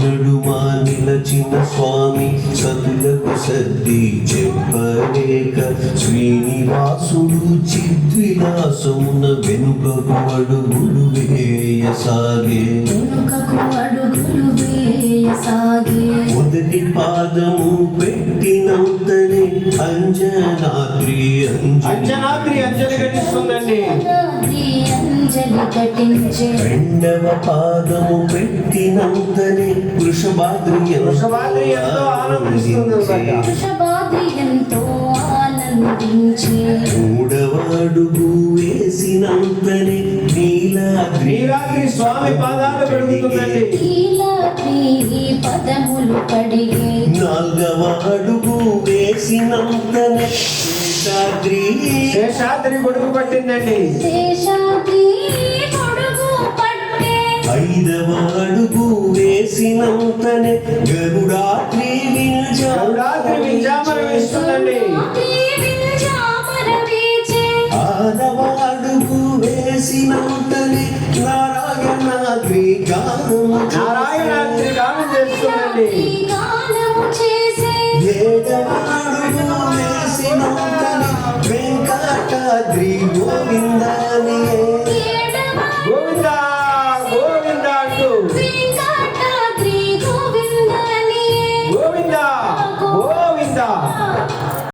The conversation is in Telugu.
నడుమా నిలచిన స్వామి సతులకు సర్ది చెప్పలేక శ్రీనివాసుడు చిద్విలాసమున వెనుకకు అడుగులు వేయసాగే మొదటి పాదము పెట్టినంతనే అంజనాద్రి అంజలి ఘటిస్తుందండి. రెండవ పాదము పెట్టినంతనే వృషభాద్రి ఎంతో ఆనందించి మూడవ అడుగు వేసినంతనే నీలాద్రి స్వామి పాదాలు పెరుగుతుందండి. పదములు కడిగే నాలుగవ అడుగు వేసినంతనే శేషాద్రి గొడుగు పట్టిందండి. ఐదవ అడుగు వేసినంతనే గరుడాద్రి వింజామర వేస్తుందండి. ఆరవ అడుగు వేసినంతనే నారాయణాద్రి గానము చేస్తుందండి. ఏడవ అడుగు వేసినంతనే వెంకటాద్రి గోవింద